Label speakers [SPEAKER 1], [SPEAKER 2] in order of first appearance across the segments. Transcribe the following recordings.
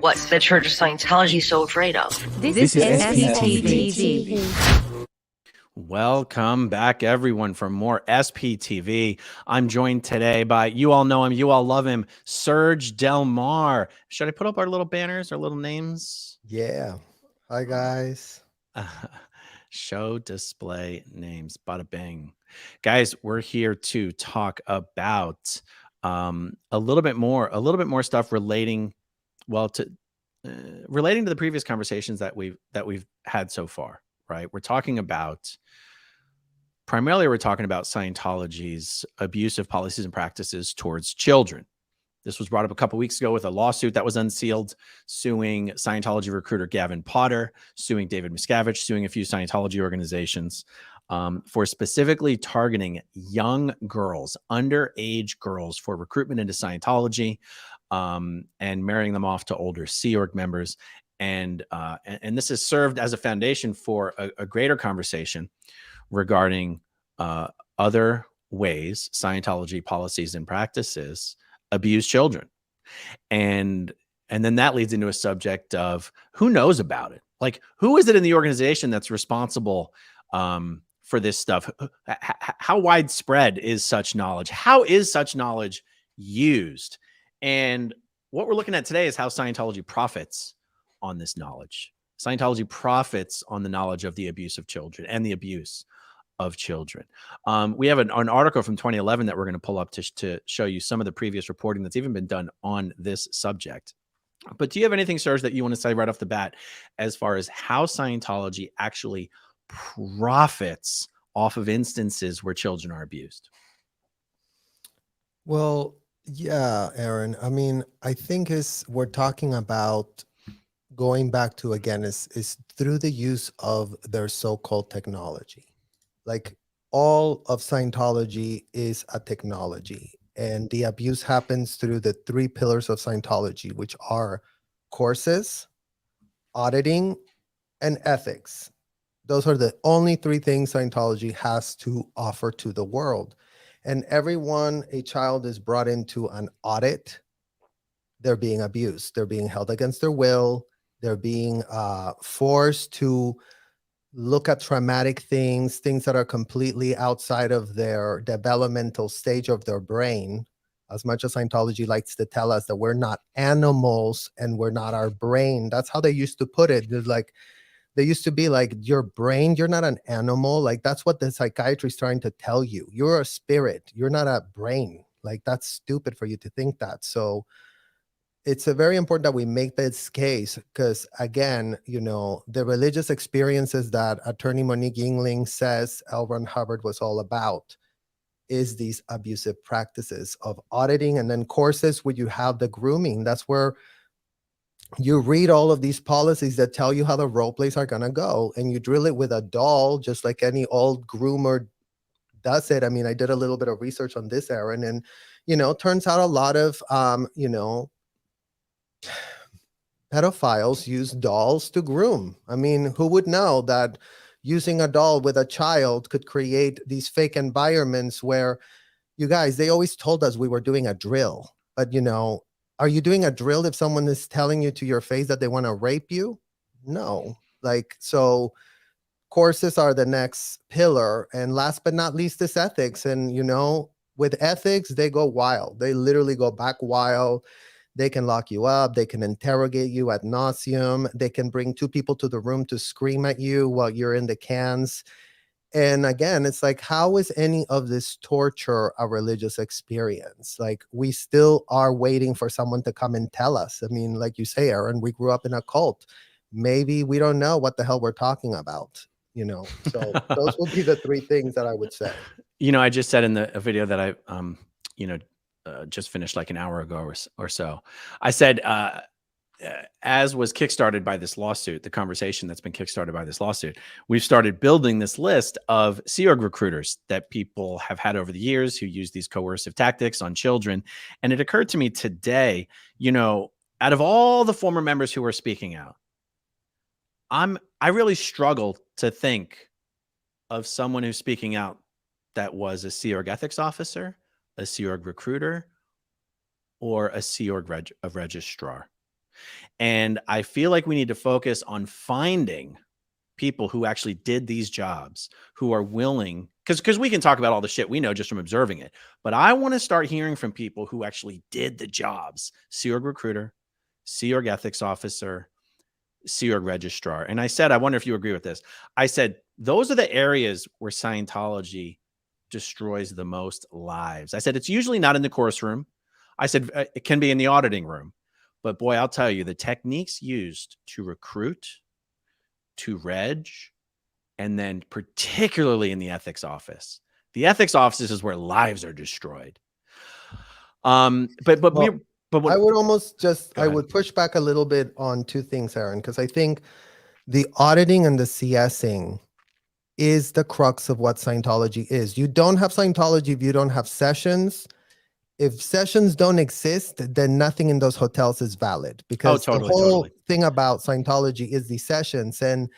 [SPEAKER 1] What's the Church of Scientology so afraid of?
[SPEAKER 2] This is
[SPEAKER 3] SPTV.
[SPEAKER 2] Welcome back, everyone, for more SPTV. I'm joined today by, you all know him, you all love him, Serge Del Mar. Should I put up our little banners, our little names?
[SPEAKER 4] Yeah. Hi, guys.
[SPEAKER 2] Show display names. Bada bing. Guys, we're here to talk about a little bit more stuff relating, well, to relating to the previous conversations that we've had so far, right? Primarily we're talking about Scientology's abusive policies and practices towards children. This was brought up a couple weeks ago with a lawsuit that was unsealed, suing Scientology recruiter Gavin Potter, suing David Miscavige, suing a few Scientology organizations for specifically targeting young girls, underage girls, for recruitment into Scientology and marrying them off to older Sea Org members. And this has served as a foundation for a greater conversation regarding other ways Scientology policies and practices abuse children. And then that leads into a subject of who knows about it? Like, who is it in the organization that's responsible for this stuff? How widespread is such knowledge? How is such knowledge used? And what we're looking at today is how Scientology profits on this knowledge. Scientology profits on the knowledge of the abuse of children and the abuse of children. We have an article from 2011 that we're going to pull up to show you some of the previous reporting that's even been done on this subject. But do you have anything, Serge, that you want to say right off the bat as far as how Scientology actually profits off of instances where children are abused?
[SPEAKER 4] Well, yeah, Aaron. I mean, I think we're talking about going back to, again, is through the use of their so-called technology. Like, all of Scientology is a technology, and the abuse happens through the three pillars of Scientology, which are courses, auditing, and ethics. Those are the only three things Scientology has to offer to the world. And everyone a child is brought into an audit, they're being abused. They're being held against their will. They're being forced to look at traumatic things that are completely outside of their developmental stage of their brain. As much as Scientology likes to tell us that we're not animals and we're not our brain, that's how they used to put it. They used to be like, your brain, you're not an animal. Like, that's what the psychiatry is trying to tell you. You're a spirit. You're not a brain. Like, that's stupid for you to think that. So it's very important that we make this case because, again, the religious experiences that attorney Monique Yingling says L. Ron Hubbard was all about is these abusive practices of auditing, and then courses where you have the grooming. That's where you read all of these policies that tell you how the role plays are going to go, and you drill it with a doll, just like any old groomer does it. I mean, I did a little bit of research on this, Aaron, and, turns out a lot of, pedophiles use dolls to groom. I mean, who would know that using a doll with a child could create these fake environments where, you guys, they always told us we were doing a drill. But, are you doing a drill if someone is telling you to your face that they want to rape you? No. So courses are the next pillar. And last but not least is ethics. And, with ethics, they go wild. They literally go back wild. They can lock you up. They can interrogate you ad nauseum. They can bring two people to the room to scream at you while you're in the cans. And again, it's like, how is any of this torture a religious experience? Like, we still are waiting for someone to come and tell us. I mean, like you say, Aaron, we grew up in a cult. Maybe we don't know what the hell we're talking about, So those would be the three things that I would say.
[SPEAKER 2] I just said in a video that I, just finished like an hour ago or so. I said, as was kickstarted by this lawsuit, the conversation that's been kickstarted by this lawsuit, we've started building this list of Sea Org recruiters that people have had over the years who use these coercive tactics on children. And it occurred to me today, out of all the former members who are speaking out, I really struggle to think of someone who's speaking out that was a Sea Org ethics officer, a Sea Org recruiter, or a Sea Org registrar. And I feel like we need to focus on finding people who actually did these jobs, who are willing, because we can talk about all the shit we know just from observing it. But I want to start hearing from people who actually did the jobs. Sea Org recruiter, Sea Org ethics officer, Sea Org registrar. And I said, I wonder if you agree with this. I said, those are the areas where Scientology destroys the most lives. I said, it's usually not in the course room. I said, it can be in the auditing room. But boy, I'll tell you, the techniques used to recruit, to reg, and then particularly in the ethics office. The ethics office is where lives are destroyed. I
[SPEAKER 4] would almost just, I would push back a little bit on two things, Aaron, because I think the auditing and the CSing is the crux of what Scientology is. You don't have Scientology if you don't have sessions. If sessions don't exist, then nothing in those hotels is valid, because the whole thing about Scientology is the sessions. And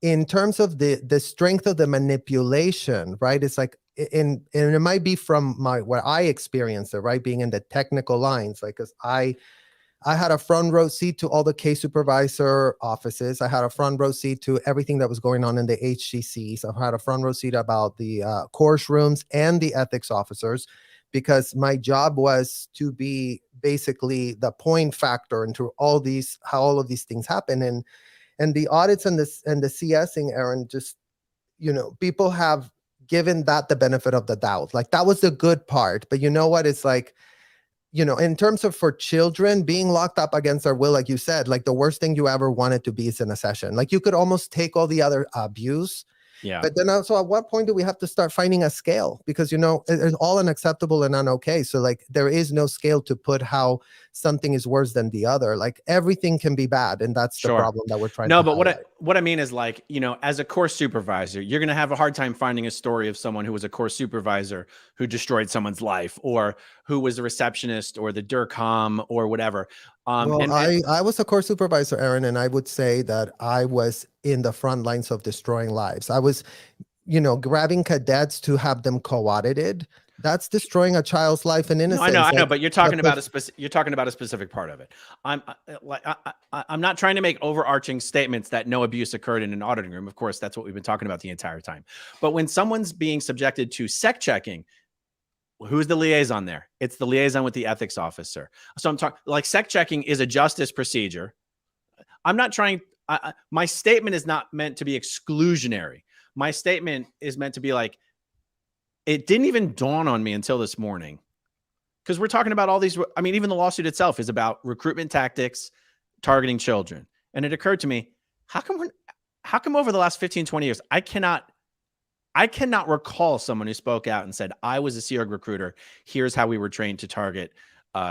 [SPEAKER 4] in terms of the strength of the manipulation, right? It's like, and it might be from where I experienced it, right? Being in the technical lines, like, cause I had a front row seat to all the case supervisor offices. I had a front row seat to everything that was going on in the HCCs. I had a front row seat about the course rooms and the ethics officers, because my job was to be basically the point factor into all these, how all of these things happen. And the audits and the CSing, Aaron, just, people have given that the benefit of the doubt. Like, that was the good part. But you know what? It's like, in terms of for children being locked up against their will, like you said, like the worst thing you ever wanted to be is in a session. Like, you could almost take all the other abuse.
[SPEAKER 2] Yeah.
[SPEAKER 4] But then also, at what point do we have to start finding a scale? Because, it's all unacceptable and okay. So like, there is no scale to put how something is worse than the other. Like, everything can be bad. And that's the problem that we're trying to
[SPEAKER 2] but
[SPEAKER 4] highlight.
[SPEAKER 2] what I mean is, like, as a course supervisor, you're going to have a hard time finding a story of someone who was a course supervisor who destroyed someone's life, or who was a receptionist or the DIRCOM or whatever.
[SPEAKER 4] I was a course supervisor, Aaron, and I would say that I was in the front lines of destroying lives. I was, grabbing cadets to have them co-audited. That's destroying a child's life and innocence.
[SPEAKER 2] No, I know, but you're talking about a specific part of it. I'm not trying to make overarching statements that no abuse occurred in an auditing room. Of course, that's what we've been talking about the entire time. But when someone's being subjected to sec checking, who's the liaison there? It's the liaison with the ethics officer. So I'm talking, like, sec checking is a justice procedure. I'm not trying, my statement is not meant to be exclusionary. My statement is meant to be like, it didn't even dawn on me until this morning, because we're talking about all these. I mean, even the lawsuit itself is about recruitment tactics, targeting children. And it occurred to me, how come over the last 15, 20 years, I cannot recall someone who spoke out and said, I was a Sea Org recruiter. Here's how we were trained to target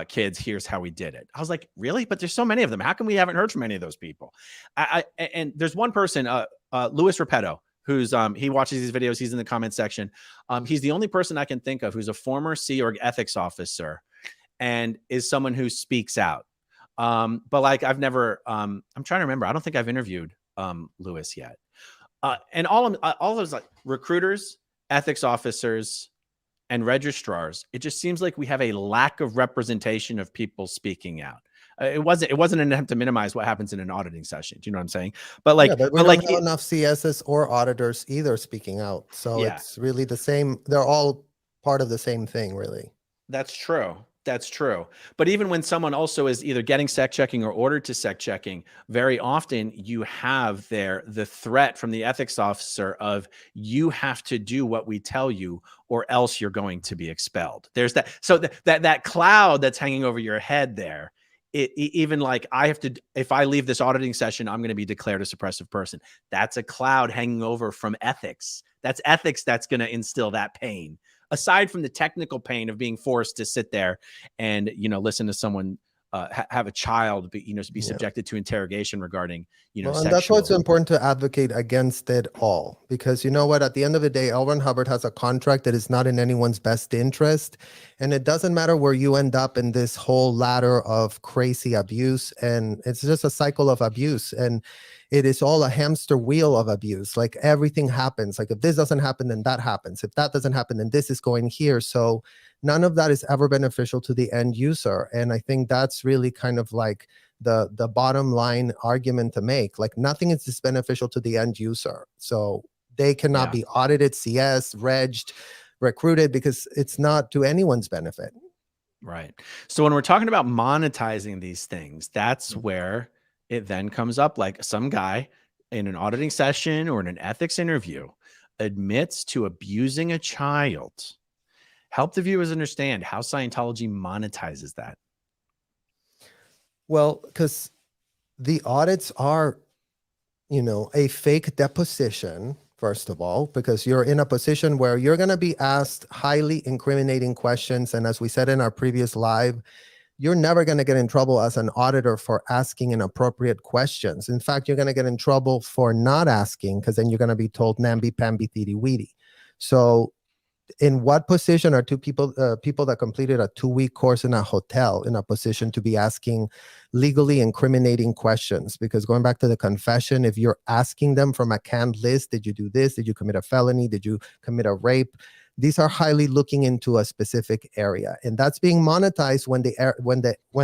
[SPEAKER 2] kids. Here's how we did it. I was like, really? But there's so many of them. How come we haven't heard from any of those people? And there's one person, Louis Repetto, who's he watches these videos. He's in the comment section. He's the only person I can think of who's a former Sea Org ethics officer and is someone who speaks out. But like, I've never, I'm trying to remember. I don't think I've interviewed Louis yet. And all those, like, recruiters, ethics officers, and registrars, it just seems like we have a lack of representation of people speaking out. It wasn't an attempt to minimize what happens in an auditing session. Do you know what I'm saying? But like,
[SPEAKER 4] but we don't have enough CSs or auditors either speaking out. So it's really the same. They're all part of the same thing, really.
[SPEAKER 2] That's true. That's true. But even when someone also is either getting sec checking or ordered to sec checking, very often you have the threat from the ethics officer of, you have to do what we tell you or else you're going to be expelled. There's that. So that cloud that's hanging over your head there, even like, I have to, if I leave this auditing session, I'm going to be declared a suppressive person. That's a cloud hanging over from ethics. That's ethics that's going to instill that pain. Aside from the technical pain of being forced to sit there and, listen to someone have a child be subjected to interrogation regarding,
[SPEAKER 4] and that's why it's important to advocate against it all, because you know what, at the end of the day, L. Ron Hubbard has a contract that is not in anyone's best interest. And it doesn't matter where you end up in this whole ladder of crazy abuse. And it's just a cycle of abuse. And it is all a hamster wheel of abuse. Like, everything happens. Like, if this doesn't happen, then that happens. If that doesn't happen, then this is going here. So none of that is ever beneficial to the end user. And I think that's really kind of like the bottom line argument to make. Like nothing is just beneficial to the end user. So they cannot be audited, CS, regged, recruited, because it's not to anyone's benefit.
[SPEAKER 2] Right. So when we're talking about monetizing these things, that's where it then comes up. Like some guy in an auditing session or in an ethics interview admits to abusing a child. Help the viewers understand how Scientology monetizes that.
[SPEAKER 4] Well, because the audits are, a fake deposition, first of all, because you're in a position where you're going to be asked highly incriminating questions. And as we said in our previous live, you're never going to get in trouble as an auditor for asking inappropriate questions. In fact, you're going to get in trouble for not asking, because then you're going to be told namby-pamby, thidy-weedy. So in what position are people that completed a 2-week course in a hotel in a position to be asking legally incriminating questions? Because going back to the confession, if you're asking them from a canned list, did you do this? Did you commit a felony? Did you commit a rape? These are highly looking into a specific area, and that's being monetized when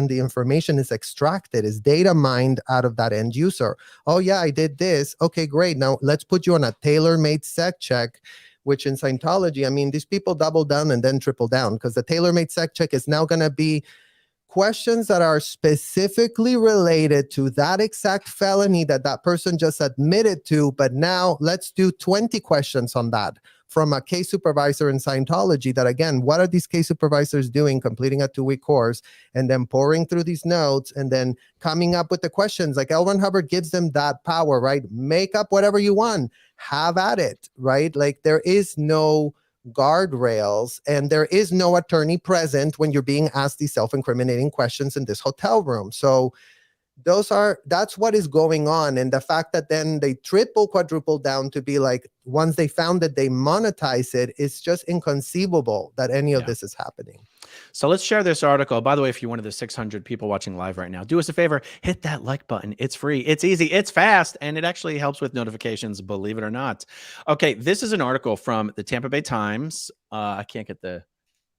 [SPEAKER 4] the information is extracted, is data mined out of that end user. Oh yeah, I did this. Okay, great. Now let's put you on a tailor-made sec check, which in Scientology, I mean, these people double down and then triple down, because the tailor-made sec check is now going to be questions that are specifically related to that exact felony that person just admitted to. But now let's do 20 questions on that from a case supervisor in Scientology. That again, what are these case supervisors doing? Completing a 2-week course and then pouring through these notes and then coming up with the questions. Like L. Ron Hubbard gives them that power, right? Make up whatever you want, have at it, right? Like there is no guardrails and there is no attorney present when you're being asked these self-incriminating questions in this hotel room. So that's what is going on. And the fact that then they quadruple down to be like, once they found that they monetize it, it's just inconceivable that any of this is happening.
[SPEAKER 2] So let's share this article. By the way, if you're one of the 600 people watching live right now, do us a favor, hit that like button. It's free, it's easy, it's fast, and it actually helps with notifications, believe it or not. Okay, this is an article from the Tampa Bay Times. I can't get the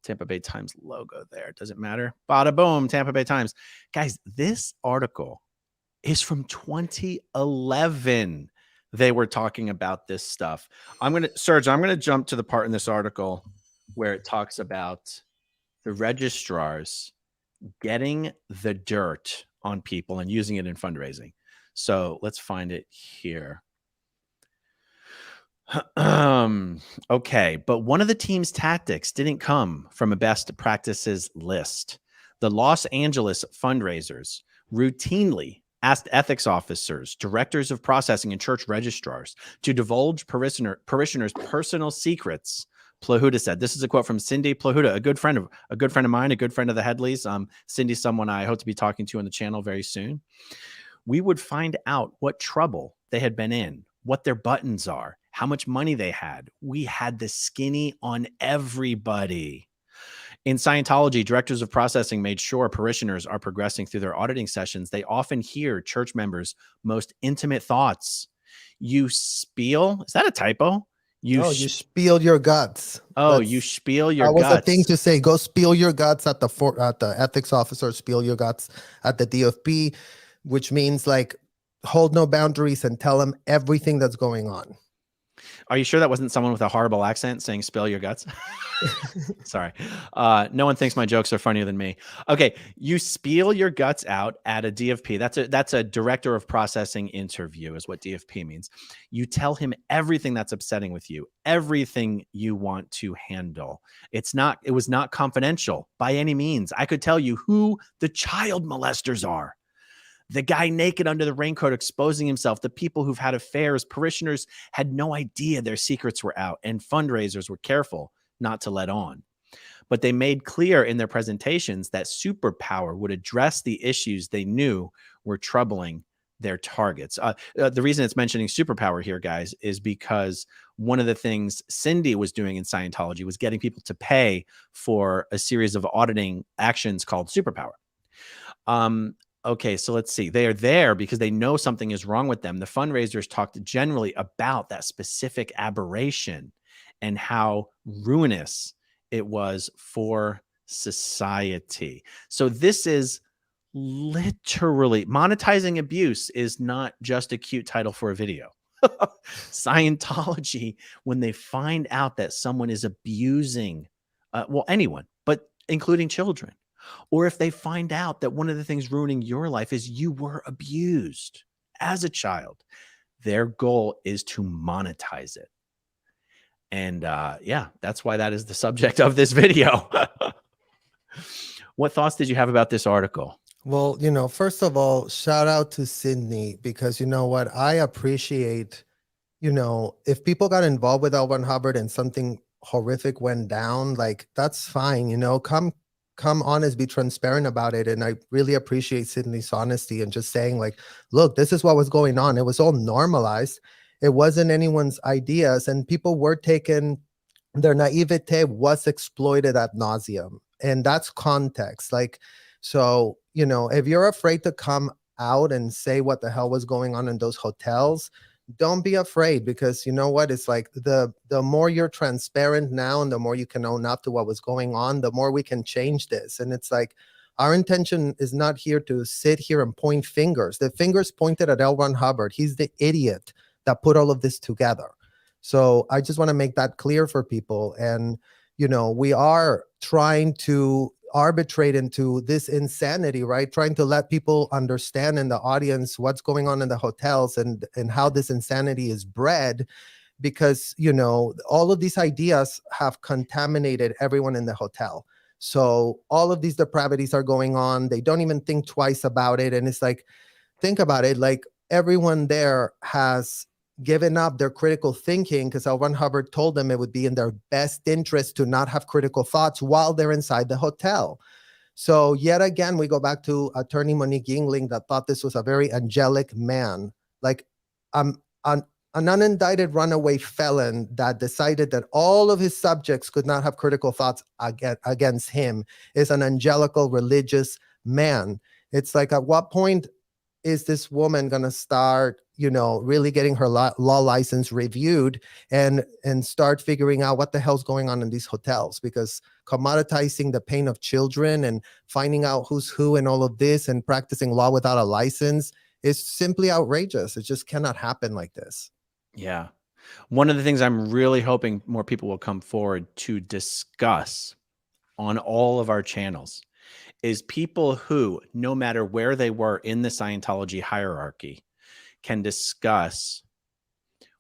[SPEAKER 2] Tampa Bay Times logo there. Does it matter? Bada boom, Tampa Bay Times. Guys, this article is from 2011. They were talking about this stuff. Serge, I'm going to jump to the part in this article where it talks about the registrars getting the dirt on people and using it in fundraising. So let's find it here. Okay, but one of the team's tactics didn't come from a best practices list. The Los Angeles fundraisers routinely asked ethics officers, directors of processing, and church registrars to divulge parishioners' personal secrets. Plahuta said, this is a quote from Cindy Plahuta, a good friend of mine, a good friend of the Headleys. Cindy's someone I hope to be talking to on the channel very soon. We would find out what trouble they had been in, what their buttons are, how much money they had. We had the skinny on everybody. In Scientology, directors of processing made sure parishioners are progressing through their auditing sessions. They often hear church members' most intimate thoughts. You spiel? Is that a typo?
[SPEAKER 4] You spiel your guts.
[SPEAKER 2] You spiel your guts.
[SPEAKER 4] That was a thing to say. Go spiel your guts at the ethics officer, spiel your guts at the DFP, which means like hold no boundaries and tell them everything that's going on.
[SPEAKER 2] Are you sure that wasn't someone with a horrible accent saying spill your guts? Sorry. No one thinks my jokes are funnier than me. Okay. You spiel your guts out at a DFP. That's a director of processing interview is what DFP means. You tell him everything that's upsetting with you, everything you want to handle. It was not confidential by any means. I could tell you who the child molesters are. The guy naked under the raincoat exposing himself, the people who've had affairs. Parishioners had no idea their secrets were out, and fundraisers were careful not to let on. But they made clear in their presentations that superpower would address the issues they knew were troubling their targets. The reason it's mentioning superpower here, guys, is because one of the things Cindy was doing in Scientology was getting people to pay for a series of auditing actions called superpower. Okay, so let's see. They are there because they know something is wrong with them. The fundraisers talked generally about that specific aberration and how ruinous It was for society. So this is literally monetizing abuse is not just a cute title for a video. Scientology, when they find out that someone is abusing, well, anyone, but including children, or if they find out that one of the things ruining your life is you were abused as a child, their goal is to monetize it. And yeah, that's why that is the subject of this video. What thoughts did you have about this article?
[SPEAKER 4] Well, first of all, shout out to Sydney, because you know what? I appreciate, if people got involved with L. Ron Hubbard and something horrific went down, like that's fine, come honest, be transparent about it. And I really appreciate Sydney's honesty and just saying like, look, this is what was going on. It was all normalized. It wasn't anyone's ideas, and people were taken, their naivete was exploited ad nauseum. And that's context. Like, so, if you're afraid to come out and say what the hell was going on in those hotels, don't be afraid, because you know what? It's like the more you're transparent now and the more you can own up to what was going on, the more we can change this. And it's like, our intention is not here to sit here and point fingers. The fingers pointed at L. Ron Hubbard. He's the idiot that put all of this together. So I just want to make that clear for people. And, we are trying to arbitrate into this insanity, right? Trying to let people understand in the audience what's going on in the hotels and how this insanity is bred, because, all of these ideas have contaminated everyone in the hotel. So all of these depravities are going on. They don't even think twice about it. And it's like, think about it, like everyone there has given up their critical thinking, because L. Ron Hubbard told them it would be in their best interest to not have critical thoughts while they're inside the hotel. So yet again, we go back to attorney Monique Yingling that thought this was a very angelic man, like an unindicted runaway felon that decided that all of his subjects could not have critical thoughts against him is an angelical religious man. It's like, at what point is this woman going to start, really getting her law license reviewed and start figuring out what the hell's going on in these hotels? Because commoditizing the pain of children and finding out who's who and all of this and practicing law without a license is simply outrageous. It just cannot happen like this.
[SPEAKER 2] Yeah. One of the things I'm really hoping more people will come forward to discuss on all of our channels is people who, no matter where they were in the Scientology hierarchy, can discuss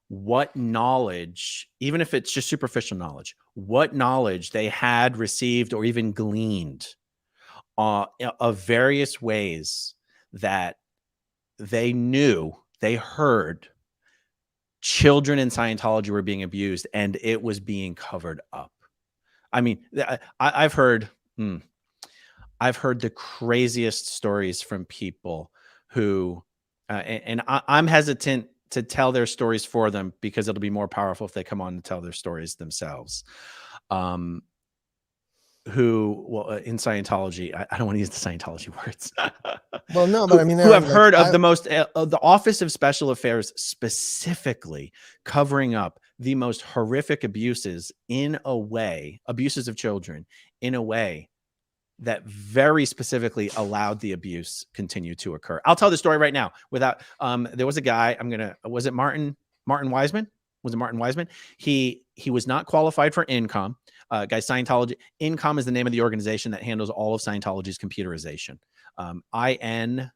[SPEAKER 2] what knowledge, even if it's just superficial knowledge, what knowledge they had received or even gleaned of various ways that they knew, they heard children in Scientology were being abused and it was being covered up. I mean, I've heard the craziest stories from people who, and I'm hesitant to tell their stories for them because it'll be more powerful if they come on and tell their stories themselves. In Scientology, I don't want to use the Scientology words.
[SPEAKER 4] Well, no, but I mean,
[SPEAKER 2] who have heard of the Office of Special Affairs specifically covering up the most horrific abuses of children in a way that very specifically allowed the abuse continue to occur. I'll tell the story right now without, there was a guy, was it Martin Wiseman? Was it Martin Wiseman? He was not qualified for INCOM. Guys, Scientology, INCOM is the name of the organization that handles all of Scientology's computerization. INCOMM,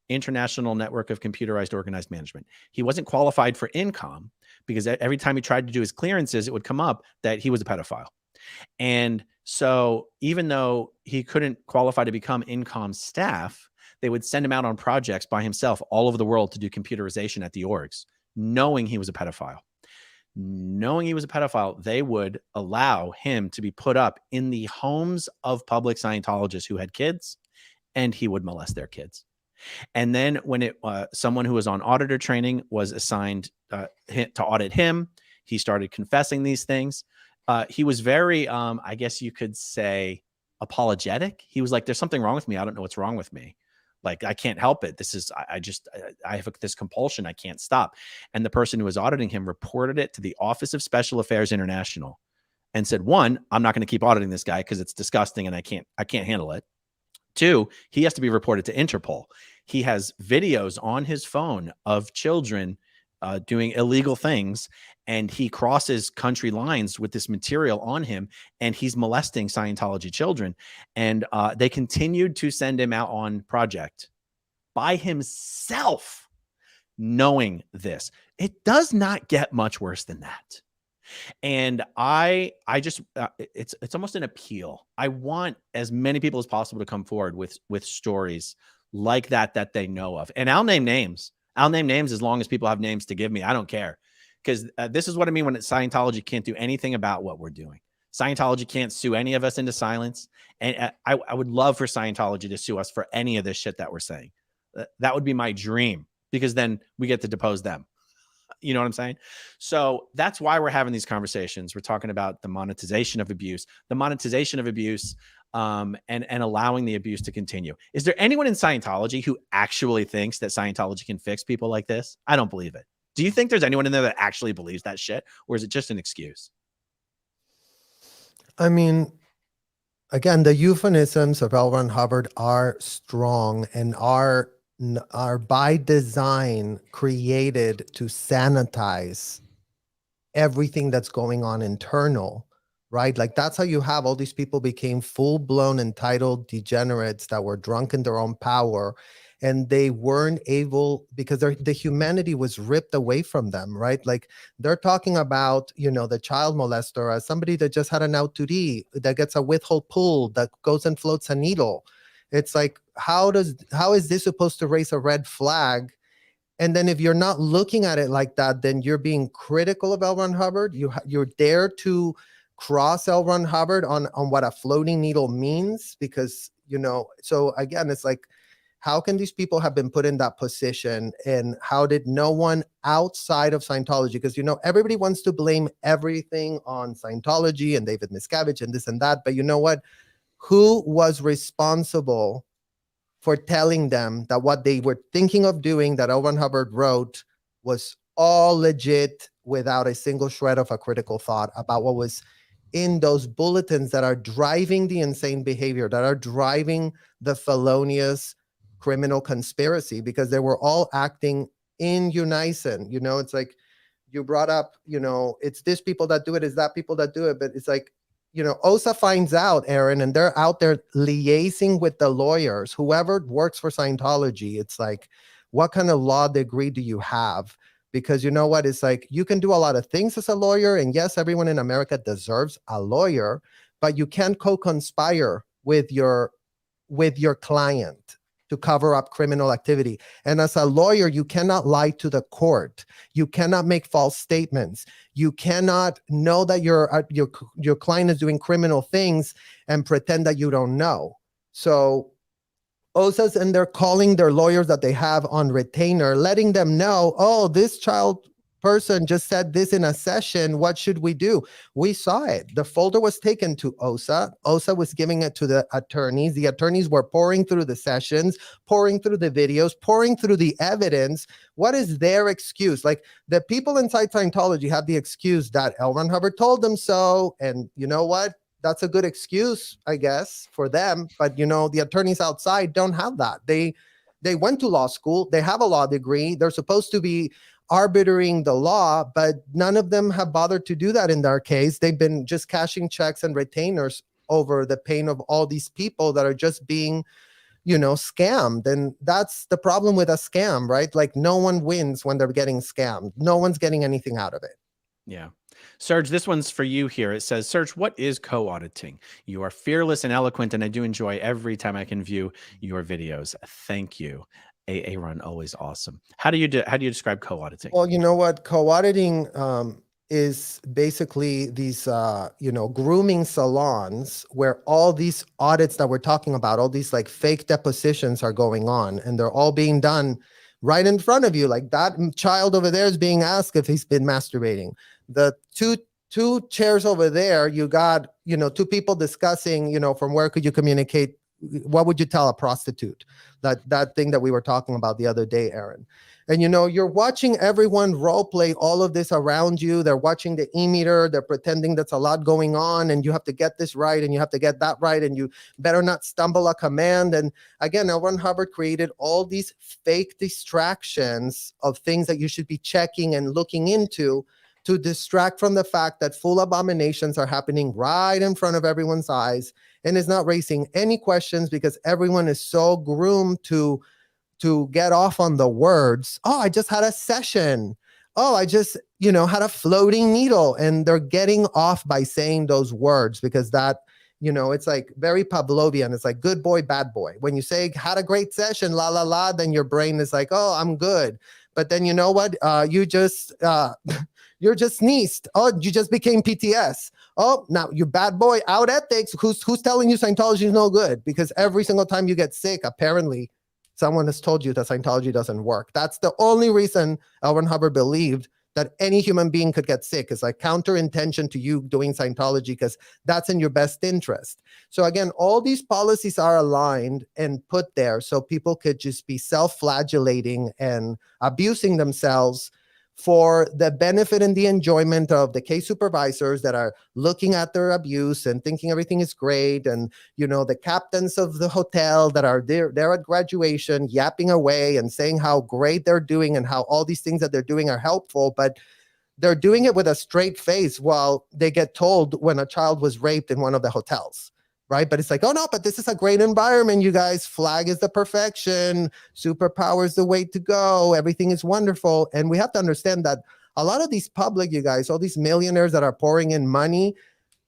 [SPEAKER 2] International Network of Computerized Organized Management. He wasn't qualified for INCOM because every time he tried to do his clearances, it would come up that he was a pedophile. And so even though he couldn't qualify to become INCOM staff, they would send him out on projects by himself all over the world to do computerization at the orgs, knowing he was a pedophile. Knowing he was a pedophile, they would allow him to be put up in the homes of public Scientologists who had kids, and he would molest their kids. And then when someone who was on auditor training was assigned to audit him, he started confessing these things. He was very, I guess you could say, apologetic. He was like, there's something wrong with me. I don't know what's wrong with me. Like, I can't help it. I have this compulsion. I can't stop. And the person who was auditing him reported it to the Office of Special Affairs International. and said, one, I'm not going to keep auditing this guy because it's disgusting and I can't handle it. Two, he has to be reported to Interpol. He has videos on his phone of children doing illegal things, and he crosses country lines with this material on him, and he's molesting Scientology children. And they continued to send him out on project by himself, knowing this. It does not get much worse than that. And I just, it's almost an appeal. I want as many people as possible to come forward with stories like that they know of. And I'll name names. I'll name names as long as people have names to give me. I don't care. Because this is what I mean when Scientology can't do anything about what we're doing. Scientology can't sue any of us into silence. And I would love for Scientology to sue us for any of this shit that we're saying. That would be my dream, because then we get to depose them. You know what I'm saying? So that's why we're having these conversations. We're talking about the monetization of abuse, and allowing the abuse to continue. Is there anyone in Scientology who actually thinks that Scientology can fix people like this? I don't believe it. Do you think there's anyone in there that actually believes that shit, or is it just an excuse?
[SPEAKER 4] I mean, again, the euphemisms of L. Ron Hubbard are strong and are by design created to sanitize everything that's going on internal, right? Like that's how you have all these people became full-blown entitled degenerates that were drunk in their own power, and they weren't able, because the humanity was ripped away from them, right? Like they're talking about, the child molester as somebody that just had an out-to-D, that gets a withhold pull, that goes and floats a needle. It's like, how is this supposed to raise a red flag? And then if you're not looking at it like that, then you're being critical of L. Ron Hubbard. You're there to cross L. Ron Hubbard on what a floating needle means, because, so again, it's like, how can these people have been put in that position? And how did no one outside of Scientology, because, everybody wants to blame everything on Scientology and David Miscavige and this and that. But you know what? Who was responsible for telling them that what they were thinking of doing, that L. Ron Hubbard wrote, was all legit without a single shred of a critical thought about what was in those bulletins that are driving the insane behavior, that are driving the felonious criminal conspiracy, because they were all acting in unison. It's like you brought up, it's this people that do it, it's that people that do it, but it's like, OSA finds out, Aaron, and they're out there liaising with the lawyers, whoever works for Scientology. It's like, what kind of law degree do you have? Because you know what? It's like, you can do a lot of things as a lawyer. And yes, everyone in America deserves a lawyer, but you can't co-conspire with your client to cover up criminal activity. And as a lawyer, you cannot lie to the court. You cannot make false statements. You cannot know that your client is doing criminal things and pretend that you don't know. So OSAs, and they're calling their lawyers that they have on retainer, letting them know, oh, this child person just said this in a session. What should we do? We saw it. The folder was taken to OSA. OSA was giving it to the attorneys. The attorneys were pouring through the sessions, pouring through the videos, pouring through the evidence. What is their excuse? Like, the people inside Scientology have the excuse that L. Ron Hubbard told them so. And you know what? That's a good excuse, I guess, for them. But, the attorneys outside don't have that. They went to law school. They have a law degree. They're supposed to be arbitering the law, but none of them have bothered to do that in their case. They've been just cashing checks and retainers over the pain of all these people that are just being, scammed. And that's the problem with a scam, right? Like, no one wins when they're getting scammed. No one's getting anything out of it.
[SPEAKER 2] Yeah. Serge, this one's for you here. It says, Serge, what is co-auditing? You are fearless and eloquent, and I do enjoy every time I can view your videos. Thank you. Aaron, always awesome. How do you describe co-auditing?
[SPEAKER 4] Well, you know what? Co-auditing is basically these, grooming salons where all these audits that we're talking about, all these like fake depositions are going on, and they're all being done right in front of you. Like, that child over there is being asked if he's been masturbating. The two chairs over there, you got, two people discussing, from where could you communicate what would you tell a prostitute? That thing that we were talking about the other day, Aaron. And you're watching everyone role play all of this around you. They're watching the e-meter. They're pretending that's a lot going on, and you have to get this right, and you have to get that right, and you better not stumble a command. And again, L. Ron Hubbard created all these fake distractions of things that you should be checking and looking into to distract from the fact that full abominations are happening right in front of everyone's eyes, and is not raising any questions because everyone is so groomed to get off on the words. Oh, I just had a session. Oh, I just, had a floating needle. And they're getting off by saying those words because that, it's like very Pavlovian. It's like good boy, bad boy. When you say had a great session, la, la, la, then your brain is like, oh, I'm good. But then you know what? You just, you're just sneezed. Oh, you just became PTS. Oh, now you bad boy, out ethics. Who's telling you Scientology is no good? Because every single time you get sick, apparently, someone has told you that Scientology doesn't work. That's the only reason L. Ron Hubbard believed that any human being could get sick. It's like counter intention to you doing Scientology because that's in your best interest. So again, all these policies are aligned and put there so people could just be self-flagellating and abusing themselves for the benefit and the enjoyment of the case supervisors that are looking at their abuse and thinking everything is great. And, the captains of the hotel that are there at graduation, yapping away and saying how great they're doing and how all these things that they're doing are helpful. But they're doing it with a straight face while they get told when a child was raped in one of the hotels. Right. But it's like, oh, no, but this is a great environment. You guys, flag is the perfection. Superpower is the way to go. Everything is wonderful. And we have to understand that a lot of these public, you guys, all these millionaires that are pouring in money,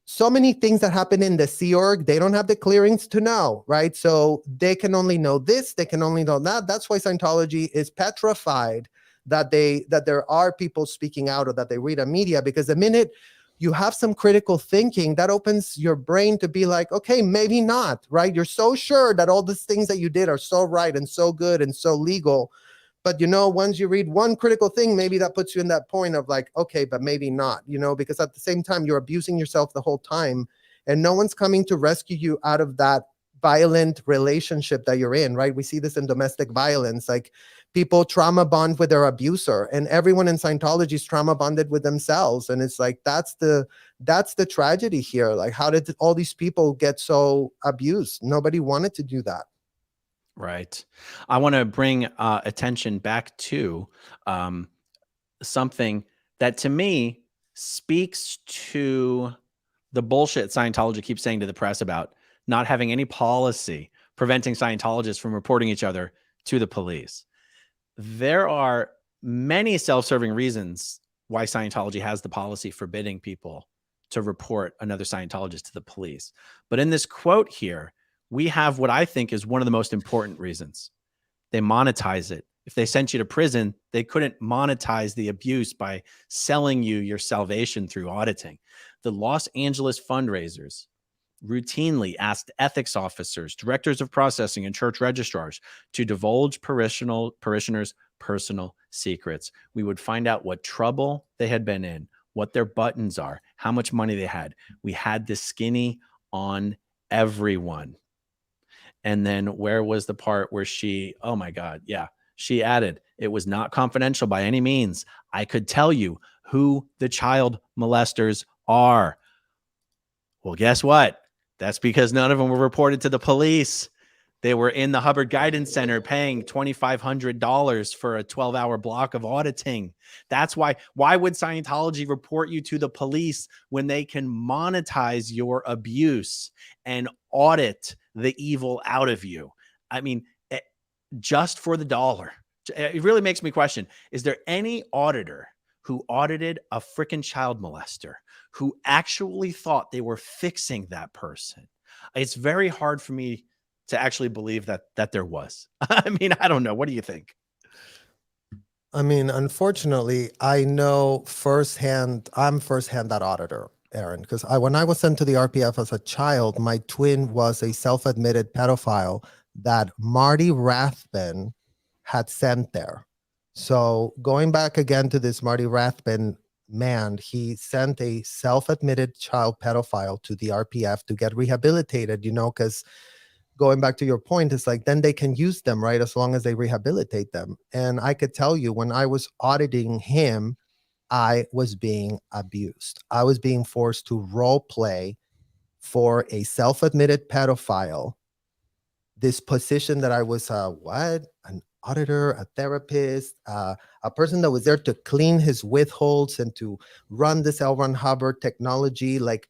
[SPEAKER 4] so many things that happen in the Sea Org, they don't have the clearings to know. Right. So they can only know this. They can only know that. That's why Scientology is petrified that there are people speaking out or that they read a media, because the minute you have some critical thinking, that opens your brain to be like, okay, maybe not, right? You're so sure that all these things that you did are so right and so good and so legal. But, once you read one critical thing, maybe that puts you in that point of like, okay, but maybe not, because at the same time, you're abusing yourself the whole time and no one's coming to rescue you out of that violent relationship that you're in, right? We see this in domestic violence, like people trauma bond with their abuser, and everyone in Scientology is trauma bonded with themselves. And it's like, that's the tragedy here. Like, how did all these people get so abused? Nobody wanted to do that.
[SPEAKER 2] Right. I want to bring attention back to something that to me speaks to the bullshit Scientology keeps saying to the press about not having any policy preventing Scientologists from reporting each other to the police. There are many self-serving reasons why Scientology has the policy forbidding people to report another Scientologist to the police. But in this quote here, we have what I think is one of the most important reasons. They monetize it. If they sent you to prison, they couldn't monetize the abuse by selling you your salvation through auditing. The Los Angeles fundraisers routinely asked ethics officers, directors of processing, and church registrars to divulge parishioners' personal secrets. We would find out what trouble they had been in, what their buttons are, how much money they had. We had the skinny on everyone. And then where was the part where she, oh my God, yeah, she added, it was not confidential by any means. I could tell you who the child molesters are. Well, guess what? That's because none of them were reported to the police. They were in the Hubbard Guidance Center paying $2,500 for a 12-hour block of auditing. That's why would Scientology report you to the police when they can monetize your abuse and audit the evil out of you? I mean, just for the dollar. It really makes me question, is there any auditor who audited a freaking child molester who actually thought they were fixing that person? It's very hard for me to actually believe that there was. I mean, I don't know. What do you think?
[SPEAKER 4] I mean, unfortunately, I know firsthand, I'm firsthand that auditor, Aaron, because when I was sent to the RPF as a child, my twin was a self-admitted pedophile that Marty Rathbun had sent there. So going back again to this Marty Rathbun man, he sent a self-admitted child pedophile to the RPF to get rehabilitated, because going back to your point, it's like then they can use them, right? As long as they rehabilitate them. And I could tell you when I was auditing him, I was being abused. I was being forced to role play for a self-admitted pedophile. This position that I was an auditor, a therapist, a person that was there to clean his withholds and to run this L. Ron Hubbard technology. Like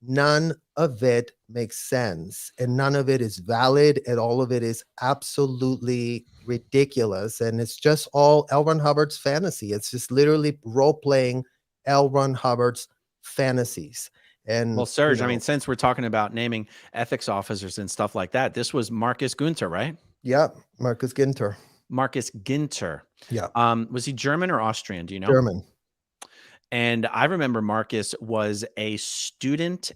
[SPEAKER 4] none of it makes sense and none of it is valid and all of it is absolutely ridiculous. And it's just all L. Ron Hubbard's fantasy. It's just literally role playing L. Ron Hubbard's fantasies. And
[SPEAKER 2] well, Serge, I mean, since we're talking about naming ethics officers and stuff like that, this was Marcus Gunter, right?
[SPEAKER 4] Yeah, Marcus Ginter.
[SPEAKER 2] Marcus Ginter.
[SPEAKER 4] Yeah.
[SPEAKER 2] Was he German or Austrian? Do you know?
[SPEAKER 4] German.
[SPEAKER 2] And I remember Marcus was a student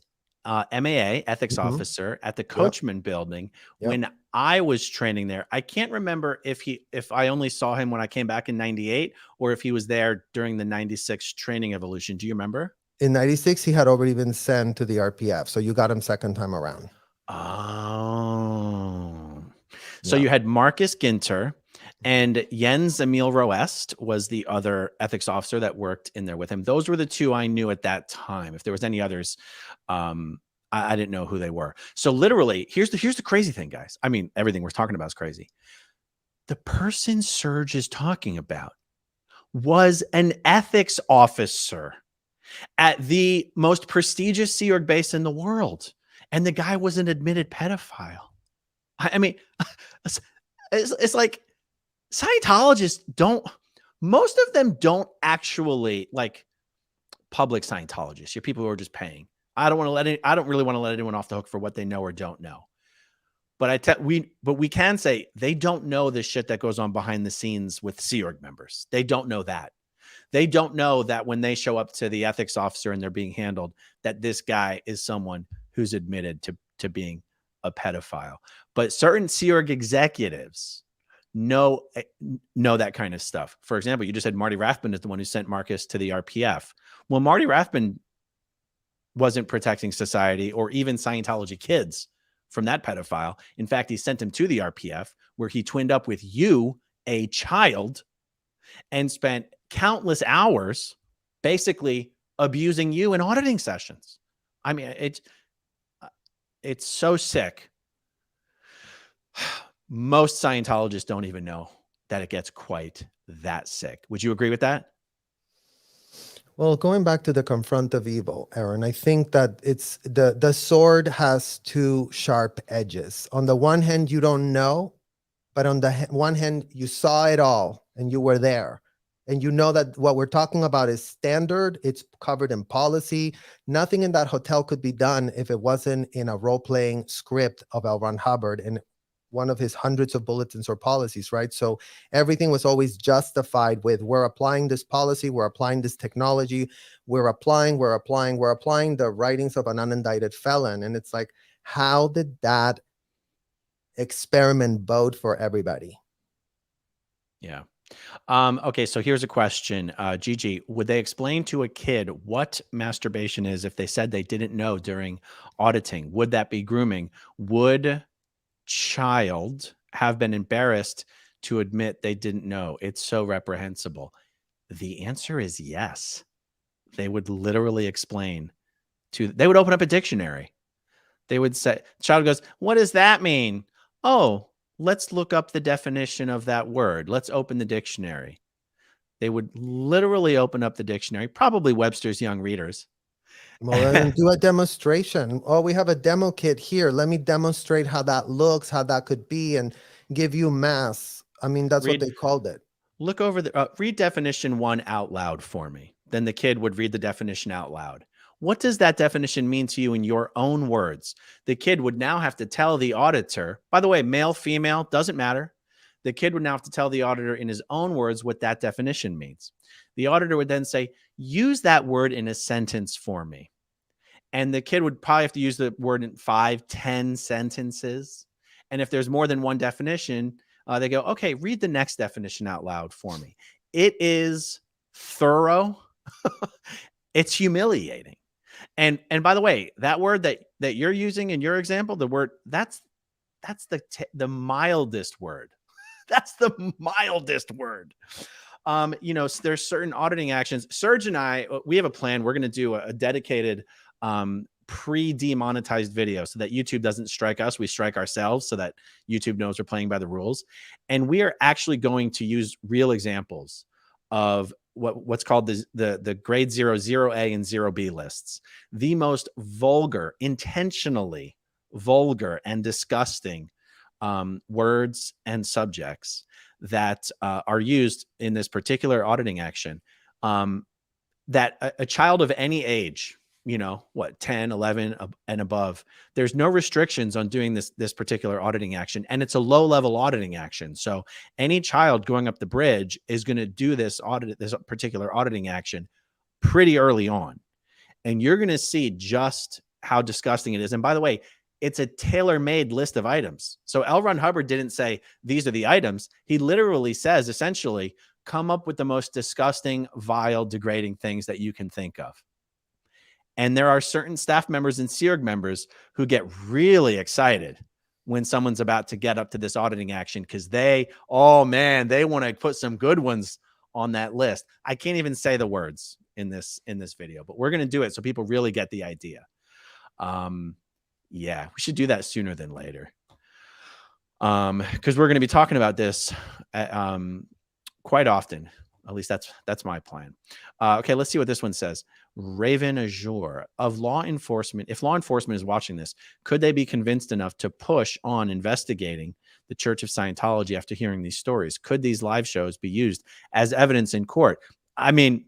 [SPEAKER 2] MAA ethics officer at the Coachman building when I was training there. I can't remember if I only saw him when I came back in 98 or if he was there during the 96 training evolution. Do you remember?
[SPEAKER 4] In 96, he had already been sent to the RPF. So you got him second time around.
[SPEAKER 2] Oh. So you had Marcus Ginter and Jens Emil Roest was the other ethics officer that worked in there with him. Those were the two I knew at that time. If there was any others, I didn't know who they were. So literally, here's the crazy thing, guys. I mean, everything we're talking about is crazy. The person Serge is talking about was an ethics officer at the most prestigious Sea Org base in the world. And the guy was an admitted pedophile. I mean, it's like Scientologists most of them don't actually like public Scientologists. You're people who are just paying. I don't really want to let anyone off the hook for what they know or don't know. But we can say they don't know the shit that goes on behind the scenes with Sea Org members. They don't know that. They don't know that when they show up to the ethics officer and they're being handled, that this guy is someone who's admitted to being a pedophile. But certain Sea Org executives know that kind of stuff. For example, you just said Marty Rathbun is the one who sent Marcus to the RPF. Well, Marty Rathbun wasn't protecting society or even Scientology kids from that pedophile. In fact, he sent him to the RPF where he twinned up with you, a child, and spent countless hours basically abusing you in auditing sessions. I mean, it's so sick. Most Scientologists don't even know that it gets quite that sick. Would you agree with that?
[SPEAKER 4] Well, going back to the confront of evil, Aaron, I think that it's the sword has two sharp edges. On the one hand, you don't know, but on the one hand, you saw it all and you were there. And you know that what we're talking about is standard. It's covered in policy. Nothing in that hotel could be done if it wasn't in a role-playing script of L. Ron Hubbard and one of his hundreds of bulletins or policies, right? So everything was always justified with, we're applying this policy, we're applying this technology, we're applying the writings of an unindicted felon. And it's like, how did that experiment bode for everybody?
[SPEAKER 2] Yeah. Okay, so here's a question. Gigi, would they explain to a kid what masturbation is if they said they didn't know during auditing? Would that be grooming? Would child have been embarrassed to admit they didn't know? It's so reprehensible. The answer is yes. They would literally explain they would open up a dictionary. They would say, child goes, what does that mean? Oh, let's look up the definition of that word. Let's open the dictionary. They would literally open up the dictionary, probably Webster's Young Readers.
[SPEAKER 4] Well, then do a demonstration. Oh, we have a demo kit here. Let me demonstrate how that looks, how that could be, and give you mass. I mean, that's what they called it.
[SPEAKER 2] Look over read definition 1 out loud for me. Then the kid would read the definition out loud. What does that definition mean to you in your own words? The kid would now have to tell the auditor, by the way, male, female, doesn't matter. The kid would now have to tell the auditor in his own words what that definition means. The auditor would then say, use that word in a sentence for me. And the kid would probably have to use the word in 5, 10 sentences. And if there's more than one definition, they go, okay, read the next definition out loud for me. It is thorough. It's humiliating. And by the way, that word that you're using in your example, the word, that's the mildest word. That's the mildest word. You know, there's certain auditing actions. Serge and I, we have a plan. We're going to do a dedicated pre-demonetized video so that YouTube doesn't strike us. We strike ourselves so that YouTube knows we're playing by the rules. And we are actually going to use real examples of what's called the grade 0A and 0B lists. The most vulgar, intentionally vulgar and disgusting words and subjects that are used in this particular auditing action, that a child of any age, you know, 10, 11 and above, there's no restrictions on doing this particular auditing action. And it's a low level auditing action. So any child going up the bridge is going to do this particular auditing action pretty early on. And you're going to see just how disgusting it is. And by the way, it's a tailor-made list of items. So L. Ron Hubbard didn't say, these are the items. He literally says, essentially, come up with the most disgusting, vile, degrading things that you can think of. And there are certain staff members and SEERG members who get really excited when someone's about to get up to this auditing action because they want to put some good ones on that list. I can't even say the words in this video, but we're going to do it so people really get the idea. Yeah, we should do that sooner than later. Because we're going to be talking about this quite often. At least that's my plan. Okay, let's see what this one says. Raven Azure of law enforcement. If law enforcement is watching this, could they be convinced enough to push on investigating the Church of Scientology after hearing these stories? Could these live shows be used as evidence in court? I mean,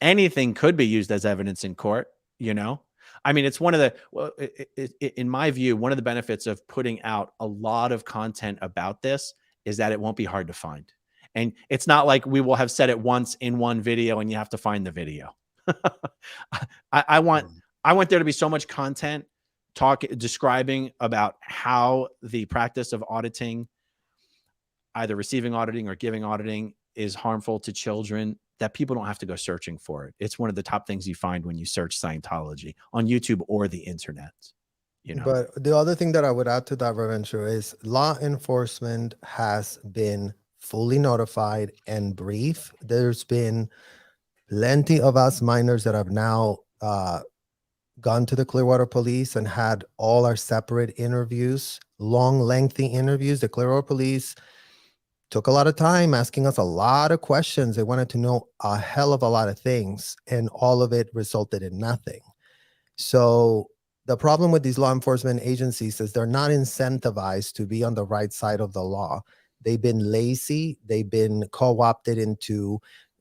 [SPEAKER 2] anything could be used as evidence in court, you know? I mean, it's one of the, in my view, one of the benefits of putting out a lot of content about this is that it won't be hard to find. And it's not like we will have said it once in one video and you have to find the video. I want there to be so much content describing about how the practice of auditing, either receiving auditing or giving auditing, is harmful to children, that people don't have to go searching for it. It's one of the top things you find when you search Scientology on YouTube or the internet. You know?
[SPEAKER 4] But the other thing that I would add to that, Reventure, is law enforcement has been fully notified and brief. There's been plenty of us minors that have now gone to the Clearwater Police and had all our separate interviews, long, lengthy interviews. The Clearwater Police took a lot of time asking us a lot of questions. They wanted to know a hell of a lot of things, and all of it resulted in nothing. So the problem with these law enforcement agencies is they're not incentivized to be on the right side of the law. They've been lazy. They've been co-opted into,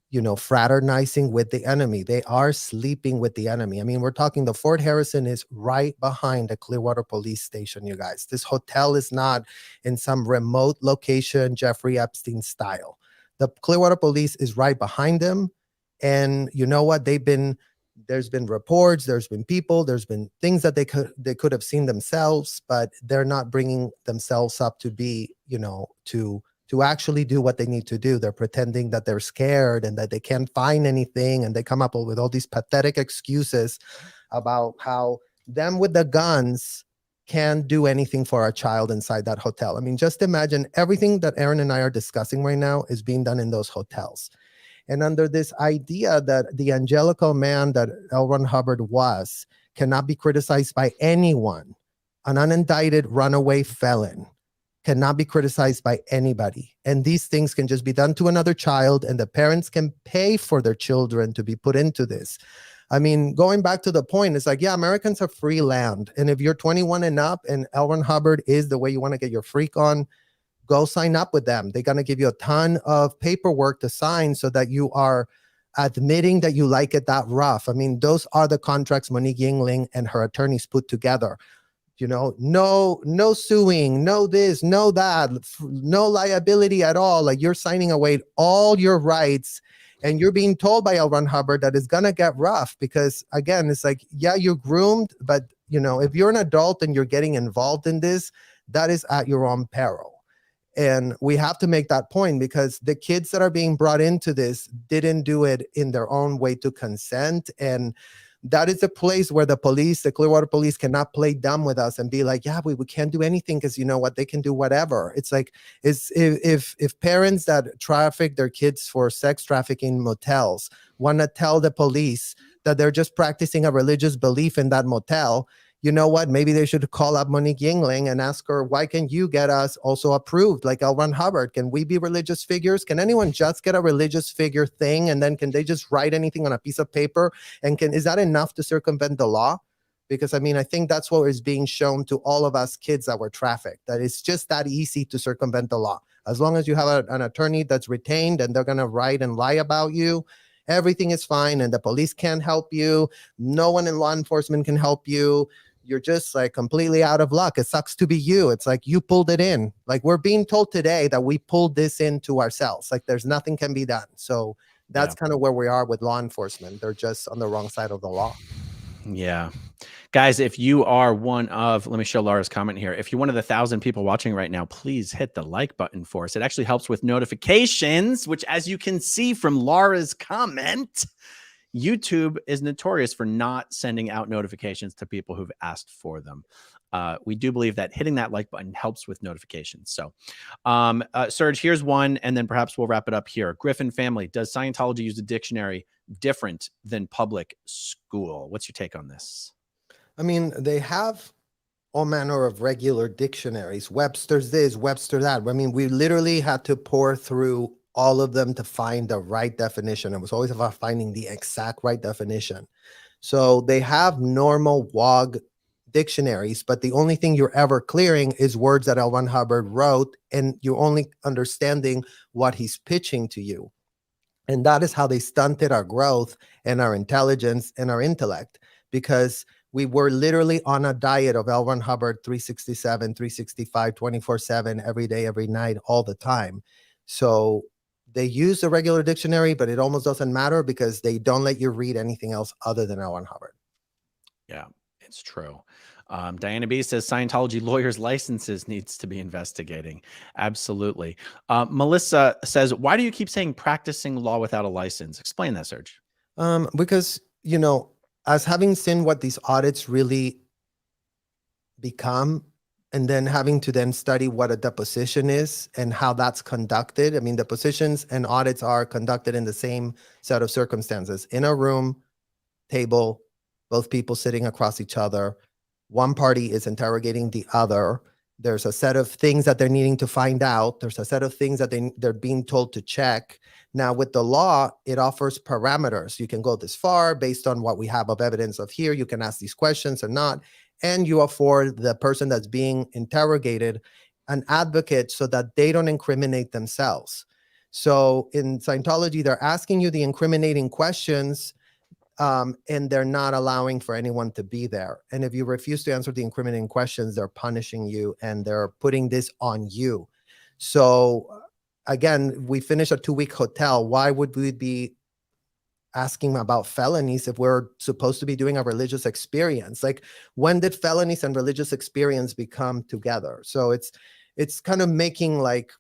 [SPEAKER 4] you know, fraternizing with the enemy. They are sleeping with the enemy. I mean, we're talking, the Fort Harrison is right behind the Clearwater Police Station, you guys. This hotel is not in some remote location, Jeffrey Epstein style. The Clearwater Police is right behind them. And you know what? There's been reports, there's been people, there's been things that they could have seen themselves, but they're not bringing themselves up to be, you know, to actually do what they need to do. They're pretending that they're scared and that they can't find anything. And they come up with all these pathetic excuses about how them with the guns can't do anything for a child inside that hotel. I mean, just imagine everything that Aaron and I are discussing right now is being done in those hotels. And under this idea that the angelical man that L. Ron Hubbard was cannot be criticized by anyone, an unindicted runaway felon cannot be criticized by anybody. And these things can just be done to another child, and the parents can pay for their children to be put into this. I mean, going back to the point, it's like, yeah, Americans have free land. And if you're 21 and up and L. Ron Hubbard is the way you want to get your freak on, go sign up with them. They're going to give you a ton of paperwork to sign so that you are admitting that you like it that rough. I mean, those are the contracts Monique Yingling and her attorneys put together. You know, no suing, no this, no that, no liability at all. Like, you're signing away all your rights, and you're being told by L. Ron Hubbard that it's going to get rough because, again, it's like, yeah, you're groomed, but, you know, if you're an adult and you're getting involved in this, that is at your own peril. And we have to make that point because the kids that are being brought into this didn't do it in their own way to consent. And that is a place where the police, the Clearwater police, cannot play dumb with us and be like, yeah, we can't do anything because you know what, they can do whatever. It's like, if parents that traffic their kids for sex trafficking motels want to tell the police that they're just practicing a religious belief in that motel, you know what? Maybe they should call up Monique Yingling and ask her, why can you get us also approved like L. Ron Hubbard? Can we be religious figures? Can anyone just get a religious figure thing? And then can they just write anything on a piece of paper? And is that enough to circumvent the law? Because I mean, I think that's what is being shown to all of us kids that were trafficked, that it's just that easy to circumvent the law. As long as you have an attorney that's retained and they're going to write and lie about you, everything is fine. And the police can't help you. No one in law enforcement can help you. You're just like completely out of luck. It sucks to be you. It's like you pulled it in. Like we're being told today that we pulled this into ourselves. Like there's nothing can be done. So that's kind of where we are with law enforcement. They're just on the wrong side of the law.
[SPEAKER 2] Yeah. Guys, if you are one of, let me show Laura's comment here. If you're one of the 1,000 people watching right now, please hit the like button for us. It actually helps with notifications, which, as you can see from Laura's comment, YouTube is notorious for not sending out notifications to people who've asked for them. We do believe that hitting that like button helps with notifications. So, Serge, here's one, and then perhaps we'll wrap it up here. Griffin family, does Scientology use a dictionary different than public school? What's your take on this?
[SPEAKER 4] I mean, they have all manner of regular dictionaries, Webster's this, Webster that. I mean, we literally had to pour through all of them to find the right definition. It was always about finding the exact right definition. So they have normal WOG dictionaries, but the only thing you're ever clearing is words that L. Ron Hubbard wrote, and you're only understanding what he's pitching to you. And that is how they stunted our growth and our intelligence and our intellect, because we were literally on a diet of L. Ron Hubbard 367, 365, 24/7, every day, every night, all the time. So they use a regular dictionary, but it almost doesn't matter because they don't let you read anything else other than L. Ron Hubbard.
[SPEAKER 2] Yeah, it's true. Diana B says Scientology lawyers' licenses needs to be investigating. Absolutely. Melissa says, why do you keep saying practicing law without a license? Explain that, Serge.
[SPEAKER 4] Because, you know, as having seen what these audits really become, and then having to then study what a deposition is and how that's conducted. I mean, depositions and audits are conducted in the same set of circumstances. In a room, table, both people sitting across each other. One party is interrogating the other. There's a set of things that they're needing to find out. There's a set of things that they're being told to check. Now, with the law, it offers parameters. You can go this far based on what we have of evidence of here. You can ask these questions or not. And you afford the person that's being interrogated an advocate so that they don't incriminate themselves. So in Scientology, they're asking you the incriminating questions, and they're not allowing for anyone to be there. And if you refuse to answer the incriminating questions, they're punishing you and they're putting this on you. So again, we finished a 2-week hotel. Why would we be asking about felonies if we're supposed to be doing a religious experience? Like, when did felonies and religious experience become together? So it's kind of making like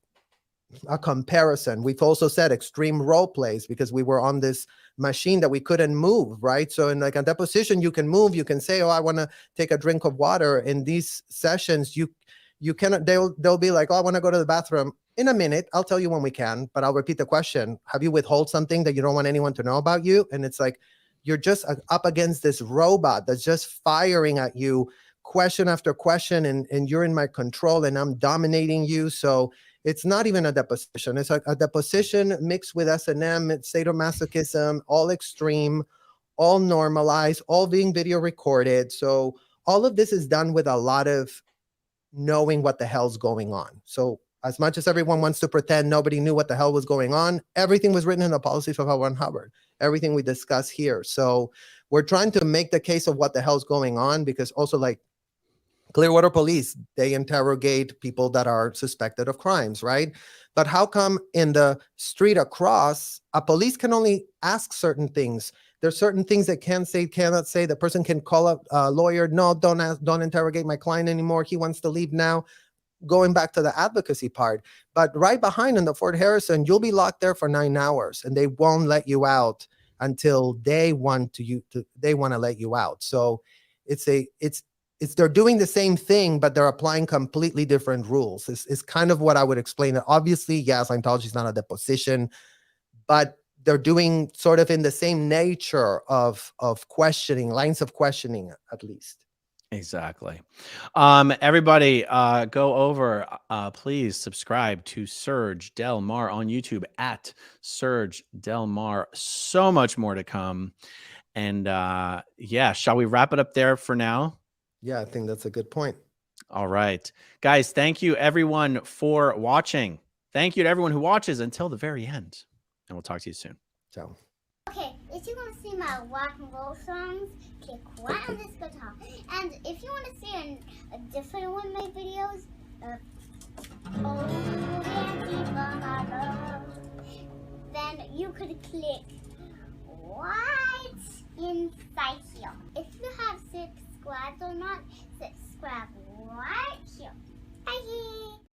[SPEAKER 4] a comparison. We've also said extreme role plays because we were on this machine that we couldn't move, right? So in like a deposition, you can move, you can say, oh, I want to take a drink of water. In these sessions, you cannot, they'll be like, oh, I want to go to the bathroom. In a minute, I'll tell you when we can, but I'll repeat the question. Have you withheld something that you don't want anyone to know about you? And it's like, you're just up against this robot that's just firing at you question after question, and you're in my control and I'm dominating you. So it's not even a deposition. It's a deposition mixed with S&M, it's sadomasochism, all extreme, all normalized, all being video recorded. So all of this is done with a lot of knowing what the hell's going on. So as much as everyone wants to pretend nobody knew what the hell was going on, everything was written in the policies of L. Ron Hubbard, everything we discuss here. So we're trying to make the case of what the hell's going on, because also like Clearwater police, they interrogate people that are suspected of crimes, right? But how come in the street across, a police can only ask certain things? There's certain things they can say, cannot say. The person can call up a lawyer. No, don't interrogate my client anymore. He wants to leave now. Going back to the advocacy part. But right behind in the Fort Harrison, you'll be locked there for 9 hours and they won't let you out until they want to let you out. So they're doing the same thing, but they're applying completely different rules. It's kind of what I would explain it. Obviously, yeah, Scientology is not a deposition, but they're doing sort of in the same nature of questioning, lines of questioning, at least.
[SPEAKER 2] Exactly. Everybody, go over, please subscribe to Serge Del Mar on YouTube at Serge Del Mar. So much more to come. And yeah, shall we wrap it up there for now?
[SPEAKER 4] Yeah, I think that's a good point.
[SPEAKER 2] All right, guys, thank you everyone for watching. Thank you to everyone who watches until the very end. And we'll talk to you soon.
[SPEAKER 4] Ciao.
[SPEAKER 3] Okay, if you want to see my rock and roll songs, click right on this guitar. And if you want to see a different one of my videos, oh, dancing for my love, then you could click right inside here. If you have subscribed or not, subscribe right here. Bye.